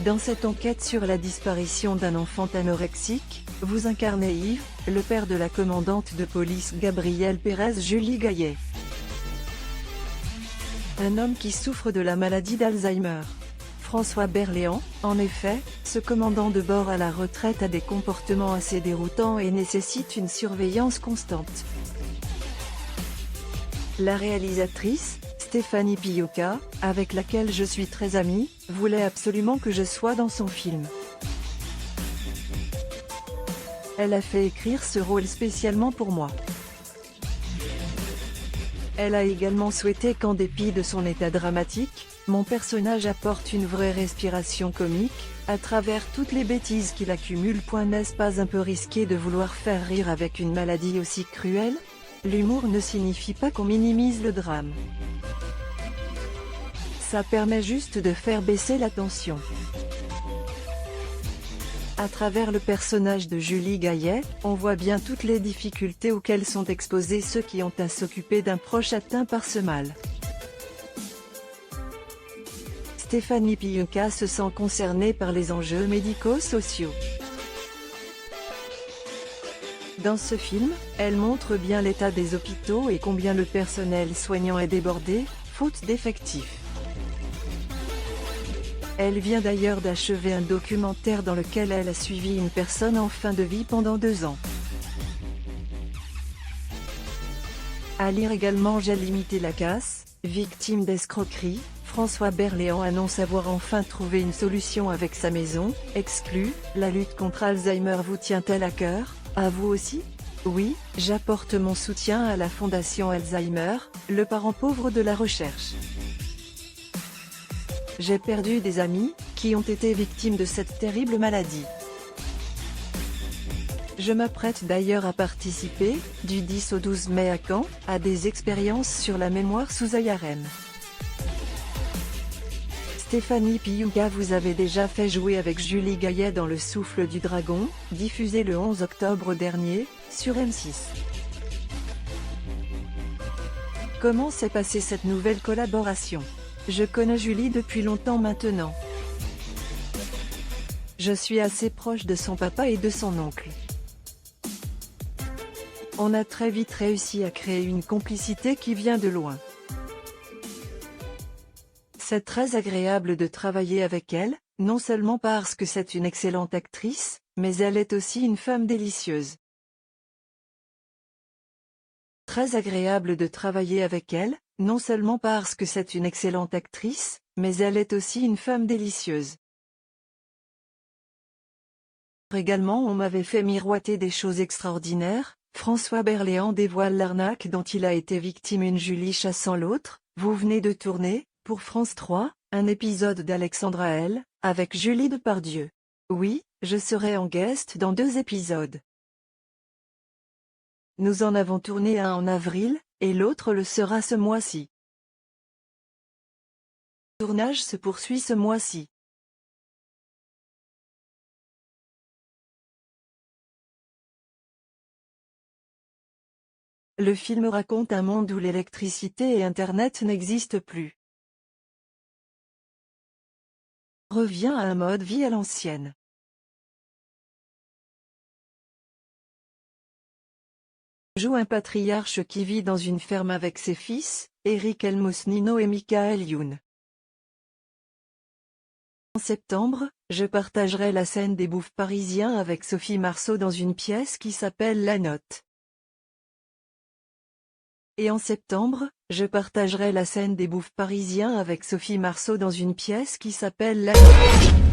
Dans cette enquête sur la disparition d'un enfant anorexique, vous incarnez Yves, le père de la commandante de police Gabrielle Pérez Julie Gaillet. Un homme qui souffre de la maladie d'Alzheimer. François Berléand, en effet, ce commandant de bord à la retraite a des comportements assez déroutants et nécessite une surveillance constante. La réalisatrice, Stéphanie Pioca, avec laquelle je suis très amie, voulait absolument que je sois dans son film. Elle a fait écrire ce rôle spécialement pour moi. Elle a également souhaité qu'en dépit de son état dramatique, mon personnage apporte une vraie respiration comique, à travers toutes les bêtises qu'il accumule. N'est-ce pas un peu risqué de vouloir faire rire avec une maladie aussi cruelle? L'humour ne signifie pas qu'on minimise le drame. Ça permet juste de faire baisser la tension. À travers le personnage de Julie Gaillet, on voit bien toutes les difficultés auxquelles sont exposés ceux qui ont à s'occuper d'un proche atteint par ce mal. Stéphanie Pioca se sent concernée par les enjeux médico-sociaux. Dans ce film, elle montre bien l'état des hôpitaux et combien le personnel soignant est débordé, faute d'effectifs. Elle vient d'ailleurs d'achever un documentaire dans lequel elle a suivi une personne en fin de vie pendant 2 ans. À lire également J'ai limité la casse, victime d'escroquerie, François Berléand annonce avoir enfin trouvé une solution avec sa maison, exclue, la lutte contre Alzheimer vous tient-elle à cœur, à vous aussi? Oui, j'apporte mon soutien à la Fondation Alzheimer, le parent pauvre de la recherche. J'ai perdu des amis, qui ont été victimes de cette terrible maladie. Je m'apprête d'ailleurs à participer, du 10 au 12 mai à Caen, à des expériences sur la mémoire sous ARM. Stéphanie Pioca, vous avez déjà fait jouer avec Julie Gaillet dans Le Souffle du Dragon, diffusé le 11 octobre dernier, sur M6. Comment s'est passée cette nouvelle collaboration? Je connais Julie depuis longtemps maintenant. Je suis assez proche de son papa et de son oncle. On a très vite réussi à créer une complicité qui vient de loin. C'est très agréable de travailler avec elle, non seulement parce que c'est une excellente actrice, mais elle est aussi une femme délicieuse. Très agréable de travailler avec elle, non seulement parce que c'est une excellente actrice, mais elle est aussi une femme délicieuse. Également on m'avait fait miroiter des choses extraordinaires. François Berléand dévoile l'arnaque dont il a été victime, une Julie chassant l'autre. Vous venez de tourner, pour France 3, un épisode d'Alexandra L, avec Julie Depardieu. Oui, je serai en guest dans 2 épisodes. Nous en avons tourné un en avril, et l'autre le sera ce mois-ci. Le tournage se poursuit ce mois-ci. Le film raconte un monde où l'électricité et Internet n'existent plus. Revient à un mode vie à l'ancienne. Joue un patriarche qui vit dans une ferme avec ses fils, Eric Elmos Nino et Michael Youn. En septembre, je partagerai la scène des bouffes parisiens avec Sophie Marceau dans une pièce qui s'appelle La Note. Et en septembre, je partagerai la scène des bouffes parisiens avec Sophie Marceau dans une pièce qui s'appelle La Note.